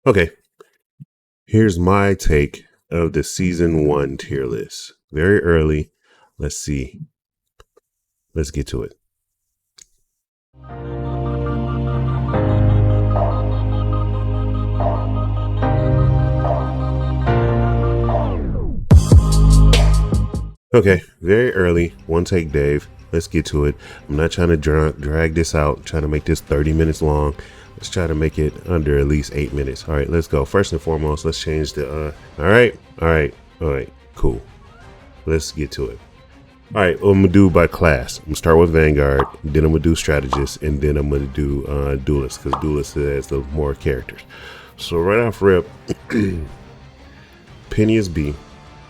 Okay, here's my take of the season 1 tier list. Very early. Let's see. Let's get to it. Okay, very early. One take, Dave. Let's get to it. I'm not trying to drag this out. I'm trying to make this 30 minutes long. Let's try to make it under at least 8 minutes. All right, let's go. First and foremost, let's change the. All right. Cool. Let's get to it. All right, what I'm gonna do by class. I'm gonna start with Vanguard, then I'm gonna do Strategists, and then I'm gonna do Duelists, because Duelists has the more characters. So right off rip, Penny is B,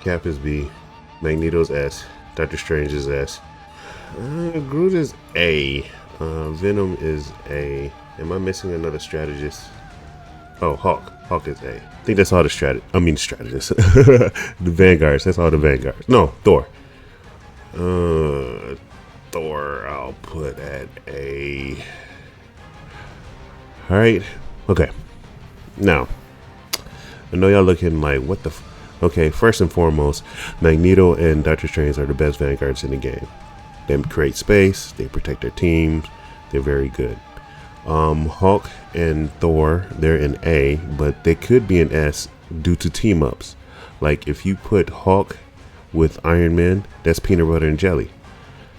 Cap is B, Magneto's S, Doctor Strange is S, Groot is A, Venom is A. Am I missing another strategist? Oh, Hawk is A. I think that's all the strategists. The Vanguards. That's all the Vanguards. No, Thor. Thor, I'll put at A. All right. Okay. Now, I know y'all looking like, what the okay, first and foremost, Magneto and Doctor Strange are the best Vanguards in the game. They create space, they protect their teams, they're very good. Hulk and Thor, they're in A, but they could be an S due to team ups. Like if you put Hulk with Iron Man, that's peanut butter and jelly.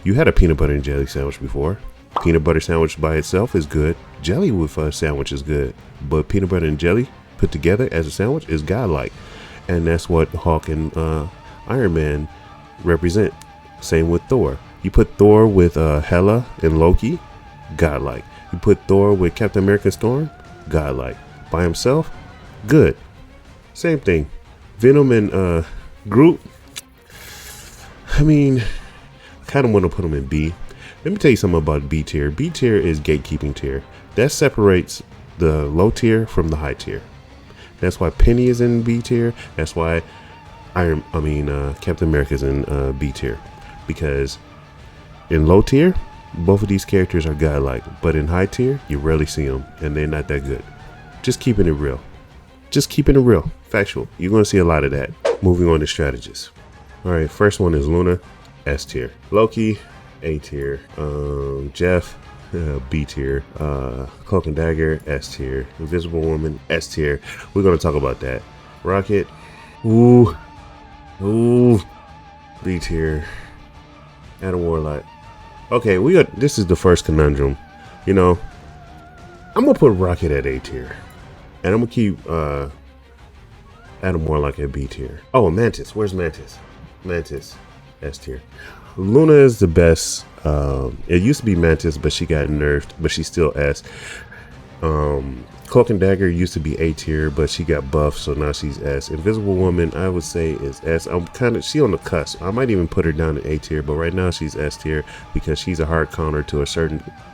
You had a peanut butter and jelly sandwich before. Peanut butter sandwich by itself is good. Jelly with a sandwich is good. But peanut butter and jelly put together as a sandwich is godlike. And that's what Hulk and Iron Man represent. Same with Thor. You put Thor with Hela and Loki, godlike. You put Thor with Captain America Storm, godlike. By himself, good. Same thing. Venom and Groot, I mean, I kind of want to put them in B. Let me tell you something about B tier. B tier is gatekeeping tier. That separates the low tier from the high tier. That's why Penny is in B tier. That's why Captain America is in B tier. Because in low tier, both of these characters are godlike. But in high tier, you rarely see them. And they're not that good. Just keeping it real. Factual. You're going to see a lot of that. Moving on to strategists. Alright, first one is Luna, S tier. Loki, A tier. Jeff, B tier. Cloak and Dagger, S tier. Invisible Woman, S tier. We're going to talk about that. Rocket, ooh, B tier. Adam Warlock. Okay, this is the first conundrum. You know, I'm going to put Rocket at A tier. And I'm going to keep Adam Warlock at B tier. Oh, Mantis. Where's Mantis? Mantis, S tier. Luna is the best. It used to be Mantis, but she got nerfed, but she's still S. Cloak and Dagger used to be A tier, but she got buffed, so now she's S. Invisible Woman, I would say, is S. She on the cusp. I might even put her down in A tier, but right now she's S tier because she's a hard counter to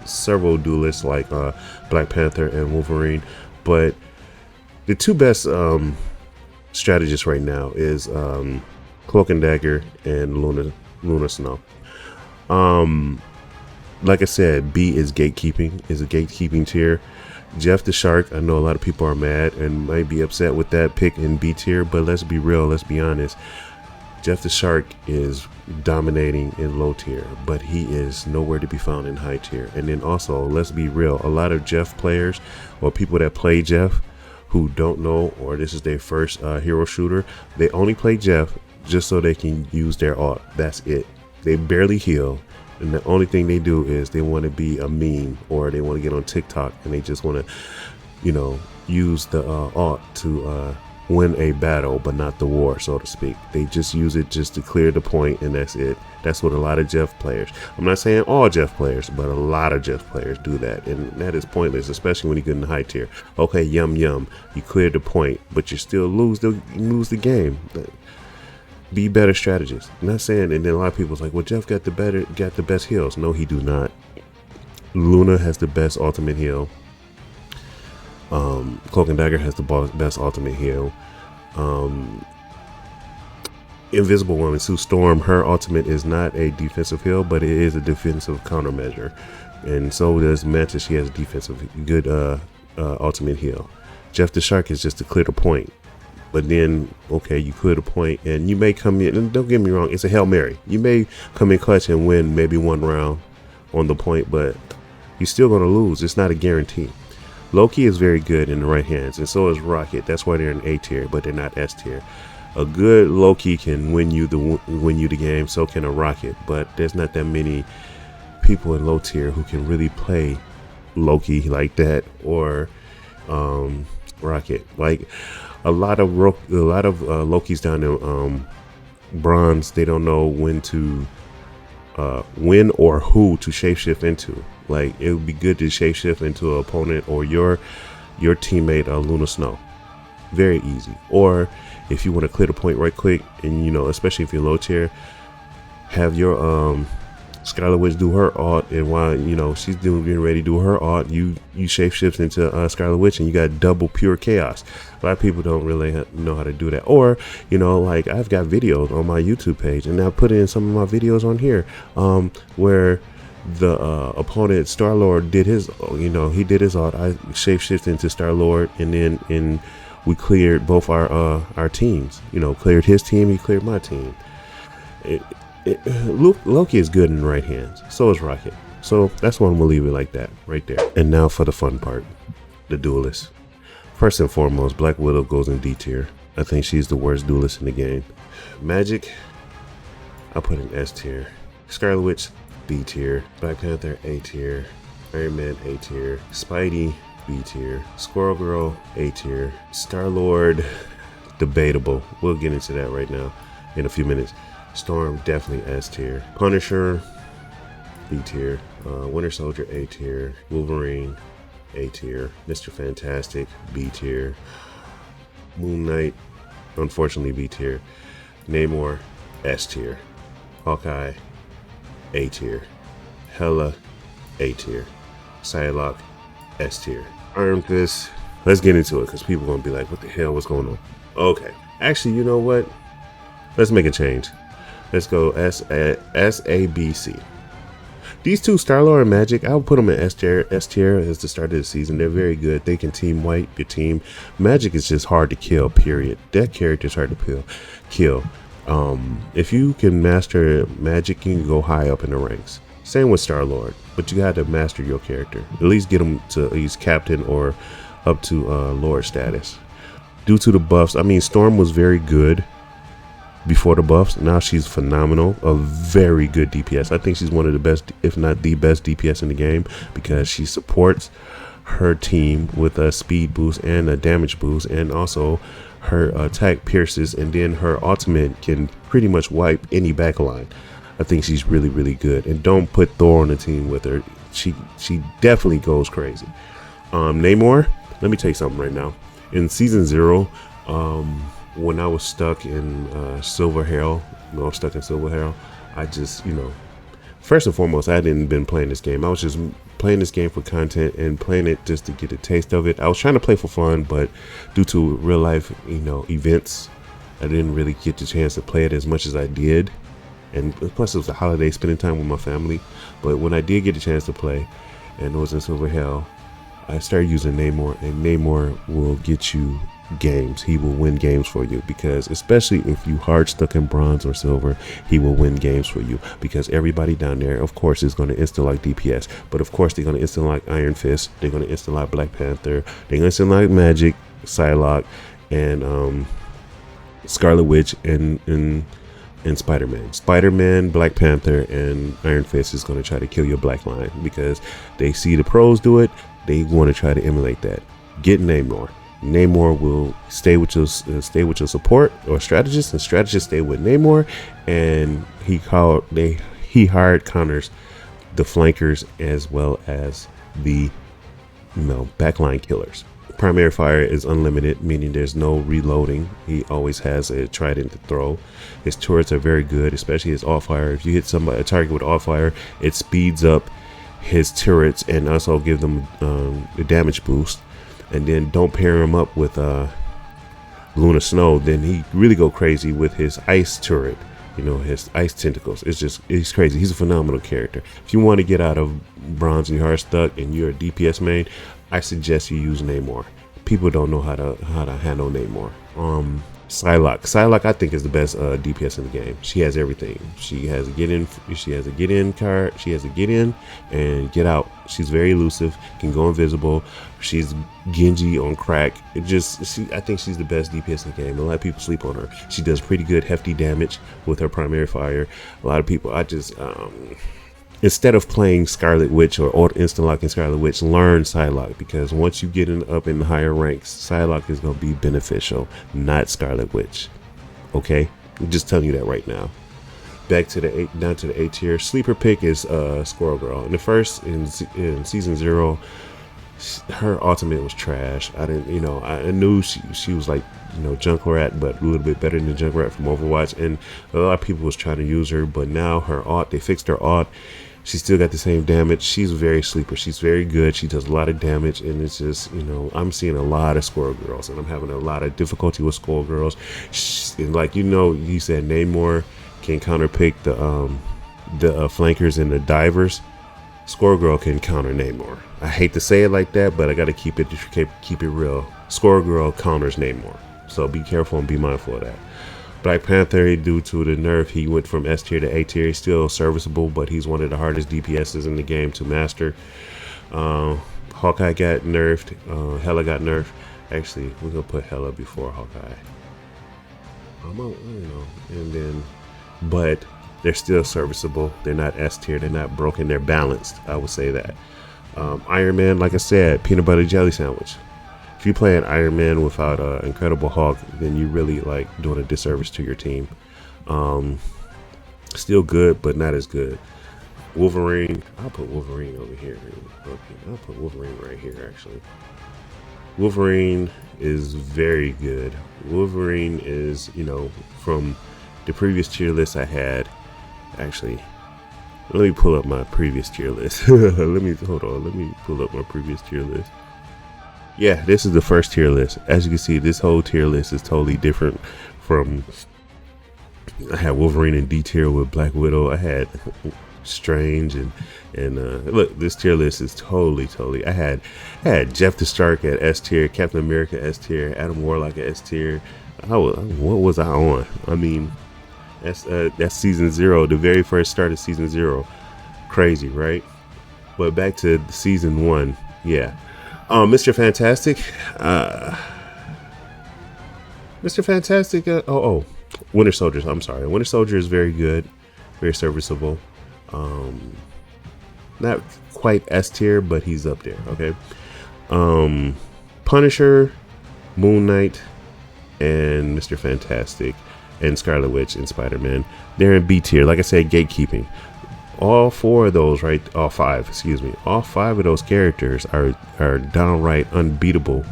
several duelists like Black Panther and Wolverine. But the two best strategists right now is Cloak and Dagger and Luna Snow. Like I said, B is gatekeeping, is a gatekeeping tier. Jeff the Shark, I know a lot of people are mad and might be upset with that pick in B tier, but let's be real, let's be honest. Jeff the Shark is dominating in low tier, but he is nowhere to be found in high tier. And then also, let's be real, a lot of Jeff players or people that play Jeff who don't know, or this is their first hero shooter, they only play Jeff just so they can use their ult. That's it. They barely heal, and the only thing they do is they want to be a meme, or they want to get on TikTok, and they just want to, use the ult to win a battle, but not the war, so to speak. They just use it just to clear the point, and that's it. That's what a lot of Jeff players, I'm not saying all Jeff players, but a lot of Jeff players do that, and that is pointless, especially when you get in the high tier. Okay, yum, you cleared the point, but you still lose the game. Be better strategist. I'm not saying, and then a lot of people's like, well, Jeff got the best heals. No, he do not. Luna has the best ultimate heal. Cloak and Dagger has the best ultimate heal. Invisible Woman, Sue Storm, her ultimate is not a defensive heal, but it is a defensive countermeasure. And so does Mantis. She has a defensive good ultimate heal. Jeff the Shark is just to clear the point. But then, okay, you clear the point and you may come in, and don't get me wrong, it's a Hail Mary. You may come in clutch and win maybe one round on the point, but you're still going to lose. It's not a guarantee. Loki is very good in the right hands, and so is Rocket. That's why they're in A tier, but they're not S tier. A good Loki can win you the game, so can a Rocket, but there's not that many people in low tier who can really play Loki like that, or Rocket. Like a lot of Lokis down in bronze, they don't know when or who to shapeshift into. Like, it would be good to shapeshift into an opponent or your teammate, Luna Snow. Very easy. Or if you want to clear the point right quick, and especially if you're low tier, have your Scarlet Witch do her ult, and while she's getting ready to do her ult, you shapeshift into Scarlet Witch, and you got double pure chaos. A lot of people don't really know how to do that. Or like, I've got videos on my YouTube page, and I put in some of my videos on here where the opponent Star-Lord did his he did his ult. I shapeshifted into Star-Lord, and then we cleared both our teams. Cleared his team, he cleared my team. Loki is good in the right hands, so is Rocket. So that's why I'm gonna leave it like that right there. And now for the fun part, the Duelists. First and foremost, Black Widow goes in D tier. I think she's the worst duelist in the game. Magic, I put in S tier. Scarlet Witch, B tier. Black Panther, A tier. Iron Man, A tier. Spidey, B tier. Squirrel Girl, A tier. Star-Lord, debatable. We'll get into that right now in a few minutes. Storm, definitely S tier. Punisher, B tier. Winter Soldier, A tier. Wolverine, A tier. Mr. Fantastic, B tier. Moon Knight, unfortunately B tier. Namor, S tier. Hawkeye, A tier. Hela, A tier. Psylocke, S tier. Iron Fist, let's get into it, because people are going to be like, what the hell, what's going on? Okay, actually, you know what? Let's make a change. Let's go SABC. These two, Star-Lord and Magic, I would put them in S tier as the start of the season. They're very good. They can team wipe your team. Magic is just hard to kill, period. That character is hard to kill. If you can master Magic, you can go high up in the ranks. Same with Star-Lord, but you got to master your character. At least get him to at least captain or up to Lord status. Due to the buffs, I mean, Storm was very good before the buffs. Now she's phenomenal, a very good DPS. I think she's one of the best, if not the best DPS in the game, because she supports her team with a speed boost and a damage boost, and also her attack pierces, and then her ultimate can pretty much wipe any backline. I think she's really, really good. And don't put Thor on the team with her. She definitely goes crazy. Namor, let me tell you something right now. In season 0, when I was stuck in Silver Herald, I just, first and foremost, I hadn't been playing this game. I was just playing this game for content and playing it just to get a taste of it. I was trying to play for fun, but due to real life, events, I didn't really get the chance to play it as much as I did. And plus, it was a holiday, spending time with my family. But when I did get a chance to play, and it was in Silver Hell, I started using Namor, and Namor will get you games. He will win games for you, because especially if you hard stuck in bronze or silver, he will win games for you, because everybody down there, of course, is going to insta like DPS, but of course they're going to insta like Iron Fist, they're going to insta like Black Panther, they're going to insta like Magic, Psylocke, and Scarlet Witch, and Spider-Man, Black Panther, and Iron Fist is going to try to kill your black line, because they see the pros do it. They want to try to emulate that. Get Namor. Namor will stay with your support or strategist, and strategists stay with Namor, and he hard counters the flankers as well as the backline killers. Primary fire is unlimited, meaning there's no reloading. He always has a trident to throw. His turrets are very good, especially his alt fire. If you hit a target with alt fire, it speeds up his turrets and also give them a damage boost. And then don't pair him up with Luna Snow, then he really go crazy with his ice turret, his ice tentacles. He's crazy. He's a phenomenal character. If you want to get out of bronze and you're hard stuck and you're a DPS main, I suggest you use Namor, people don't know how to handle Namor. Psylocke I think is the best DPS in the game. She has everything. She has a get in card. She has a get in and get out. She's very elusive, can go invisible. She's Genji on crack. I think she's the best DPS in the game. A lot of people sleep on her. She does pretty good hefty damage with her primary fire. A lot of people, instead of playing Scarlet Witch or instant locking Scarlet Witch, learn Psylocke, because once you get up in the higher ranks, Psylocke is going to be beneficial, not Scarlet Witch. Okay, I'm just telling you that right now. Back to down to the A tier. Sleeper pick is Squirrel Girl. In season 0, her ultimate was trash. I knew she was like, Junkrat, but a little bit better than Junkrat from Overwatch, and a lot of people was trying to use her, but now her ult, they fixed her ult. She still got the same damage. She's very sleeper. She's very good. She does a lot of damage, and it's just, I'm seeing a lot of Squirrel Girls, and I'm having a lot of difficulty with Squirrel Girls. You said Namor can counterpick the flankers and the divers. Squirrel Girl can counter Namor. I hate to say it like that, but I got to keep it real. Squirrel Girl counters Namor, so be careful and be mindful of that. Black Panther, due to the nerf, he went from S tier to A tier. He's still serviceable, but he's one of the hardest DPSs in the game to master. Hawkeye got nerfed. Hela got nerfed. Actually, we're gonna put Hela before Hawkeye. But they're still serviceable. They're not S tier. They're not broken. They're balanced. I would say that. Iron Man, like I said, peanut butter jelly sandwich. If you play an Iron Man without an Incredible Hulk, then you really like doing a disservice to your team. Still good, but not as good. Wolverine, I'll put Wolverine over here. Okay, I'll put Wolverine right here, actually. Wolverine is very good. Wolverine is, from the previous tier list I had. Actually, let me pull up my previous tier list. Let me pull up my previous tier list. Yeah, this is the first tier list. As you can see, this whole tier list is totally different from. I had Wolverine in D tier with Black Widow. I had Strange and look, this tier list is totally. I had Jeff the Stark at S tier, Captain America S tier, Adam Warlock at S tier. What was I on? I mean, that's season 0, the very first start of season 0. Crazy, right? But back to season 1, yeah. Mr. Fantastic, Winter Soldiers. I'm sorry, Winter Soldier is very good, very serviceable. Not quite S tier, but he's up there. Okay. Punisher, Moon Knight, and Mr. Fantastic, and Scarlet Witch and Spider-Man. They're in B tier. Like I said, gatekeeping. All 5 of those characters are downright unbeatable,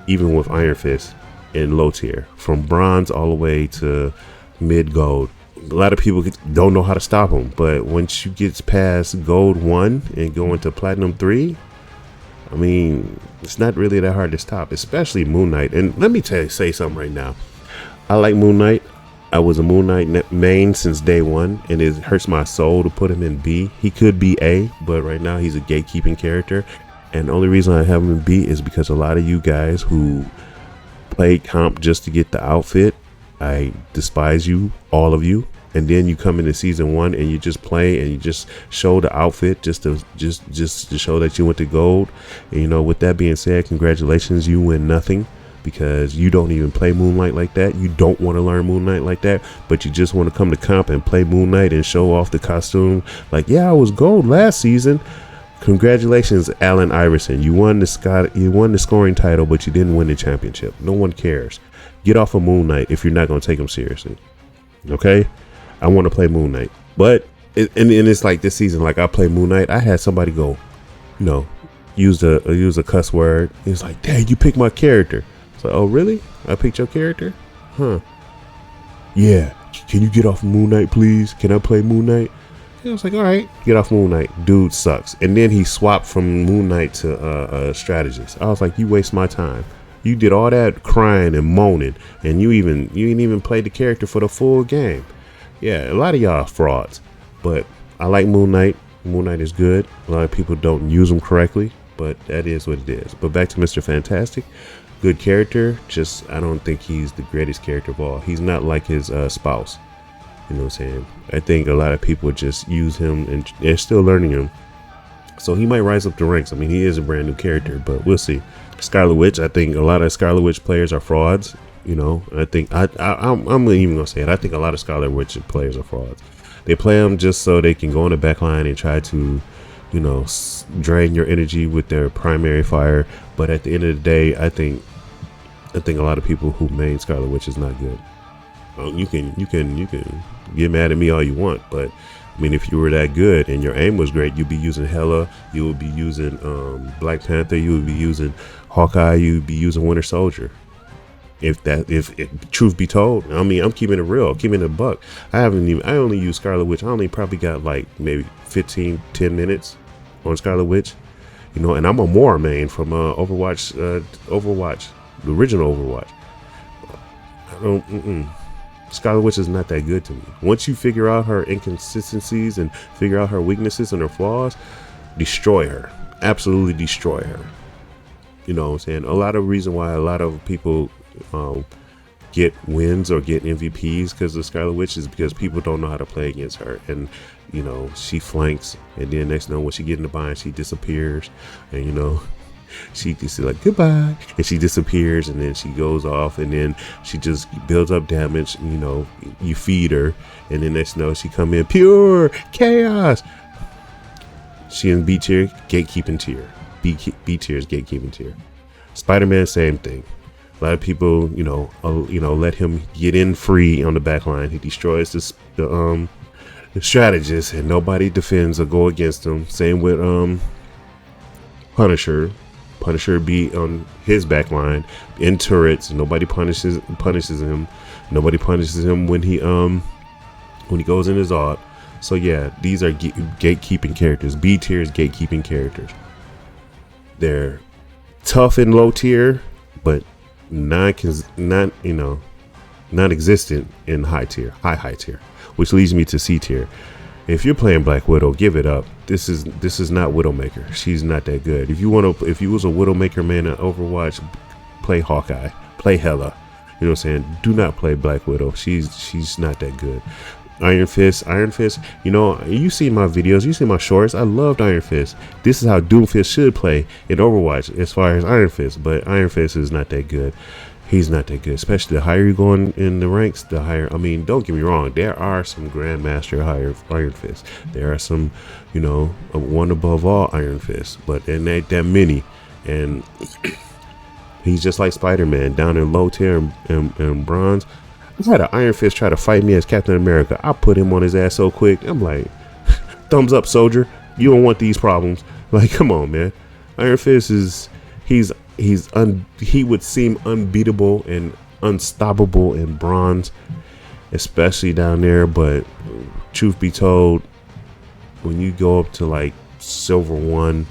even with Iron Fist in low tier, from bronze all the way to mid gold. A lot of people don't know how to stop them, but once you get past gold 1 and go into platinum 3, I mean, it's not really that hard to stop, especially Moon Knight. And let me say something right now. I like Moon Knight. I was a Moon Knight main since day 1, and it hurts my soul to put him in B. He could be A, but right now he's a gatekeeping character. And the only reason I have him in B is because a lot of you guys who played comp just to get the outfit, I despise you, all of you. And then you come into season 1 and you just play and you just show the outfit just to show that you went to gold. And with that being said, congratulations, you win nothing. Because you don't even play Moonlight like that. You don't want to learn Moonlight like that, but you just want to come to comp and play Moonlight and show off the costume. Like, yeah, I was gold last season. Congratulations, Allen Iverson. You won the scoring title, but you didn't win the championship. No one cares. Get off of Moonlight if you're not going to take him seriously. Okay? I want to play Moonlight. But, and it's like this season, like I play Moonlight. I had somebody go, use a cuss word. He's like, dang, you picked my character. So, oh really? I picked your character? Huh. Yeah. Can you get off Moon Knight, please? Can I play Moon Knight? I was like, all right, get off Moon Knight. Dude sucks. And then he swapped from Moon Knight to Strategist. I was like, you waste my time. You did all that crying and moaning, and you ain't even played the character for the full game. Yeah, a lot of y'all are frauds. But I like Moon Knight. Moon Knight is good. A lot of people don't use him correctly, but that is what it is. But back to Mr. Fantastic. good character. Just I don't think he's the greatest character of all. He's not like his spouse. You know what I'm saying? I think a lot of people just use him and they're still learning him. So he might rise up the ranks. I mean, he is a brand new character, but we'll see. Scarlet Witch, I think a lot of Scarlet Witch players are frauds. You know, I think I'm even gonna say it. I think a lot of Scarlet Witch players are frauds. They play them just so they can go in the back line and try to, you know, drain your energy with their primary fire. But at the end of the day, I think a lot of people who main Scarlet Witch is not good. You can get mad at me all you want, but I mean, if you were that good and your aim was great, you'd be using Hela, you would be using Black Panther, you would be using Hawkeye, you'd be using Winter Soldier. If truth be told, I mean, I'm keeping it real, keeping it a buck. I only use Scarlet Witch. I only probably got like maybe 10 minutes on Scarlet Witch, you know, and I'm a Moore main from Overwatch, the original Overwatch. I don't, Scarlet Witch is not that good to me. Once you figure out her inconsistencies and figure out her weaknesses and her flaws, destroy her. Absolutely destroy her. You know what I'm saying? A lot of reason why a lot of people get wins or get MVPs because of Scarlet Witch is because people don't know how to play against her. And, you know, she flanks, and then next thing when she get in the bind, she disappears. And, you know, she just like goodbye, and she disappears, and then she goes off, and then she just builds up damage. You know, you feed her, and then next know she come in pure chaos. She in B tier, gatekeeping tier. B tier is gatekeeping tier. Spider-Man, same thing. A lot of people, let him get in free on the back line. He destroys the strategists, and nobody defends or go against him. Same with Punisher. Punisher be on his back line in turrets. Nobody punishes him. Nobody punishes him when he goes in his ult. So yeah, these are gatekeeping characters. B tier is gatekeeping characters. They're tough in low tier, but non-existent in high tier, high tier, which leads me to C tier. If you're playing Black Widow, give it up. This is not Widowmaker. She's not that good. If you was a Widowmaker man in Overwatch, play Hawkeye, play Hela. You know what I'm saying? Do not play Black Widow. She's not that good. Iron Fist. You know, you see my videos, you see my shorts. I loved Iron Fist. This is how Doomfist should play in Overwatch as far as Iron Fist. But Iron Fist is not that good. He's not that good, especially the higher you go in the ranks, the higher. I mean, don't get me wrong. There are some Grandmaster higher Iron Fists. There are some, one above all Iron Fists, but there ain't that many. And he's just like Spider-Man down in low tier and bronze. I had an Iron Fist try to fight me as Captain America. I put him on his ass so quick. I'm like, thumbs up, soldier. You don't want these problems. Like, come on, man. Iron Fist he would seem unbeatable and unstoppable in bronze, especially down there. But truth be told, when you go up to like silver 1,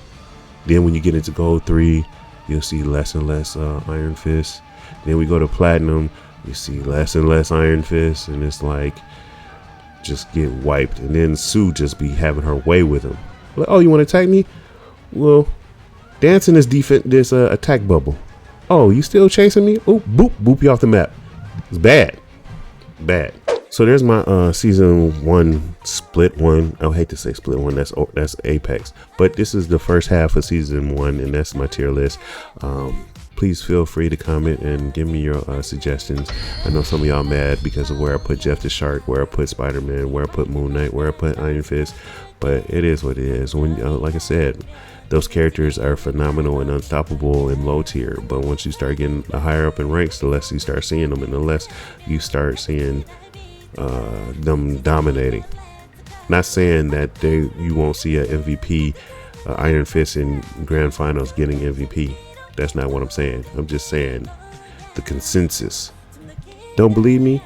then when you get into gold 3, you'll see less and less Iron Fist. Then we go to platinum, you see less and less Iron Fist, and it's like just get wiped. And then Sue just be having her way with him. Like, oh, you want to attack me? Well, dance in this attack bubble. Oh, you still chasing me? Oh, boop you off the map. It's bad. So there's my season 1 split one. I hate to say split one. That's Apex, but this is the first half of season 1, and that's my tier list. Please feel free to comment and give me your suggestions. I know some of y'all mad because of where I put Jeff the Shark, where I put Spider-Man, where I put Moon Knight, where I put Iron Fist, but it is what it is. When like I said, those characters are phenomenal and unstoppable in low tier, but once you start getting higher up in ranks, the less you start seeing them, and the less you start seeing them dominating. Not saying that you won't see an MVP, Iron Fist in grand finals getting MVP. That's not what I'm saying. I'm just saying the consensus. Don't believe me?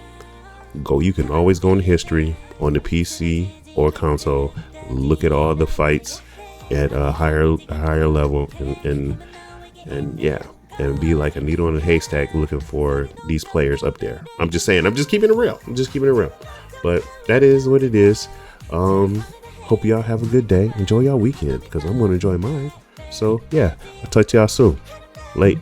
You can always go in history on the PC or console, look at all the fights at a higher level, and yeah, and be like a needle in a haystack looking for these players up there. I'm just saying, I'm just keeping it real. But that is what it is. Hope y'all have a good day. Enjoy y'all weekend, because I'm gonna enjoy mine. So yeah, I'll talk to y'all soon. Late.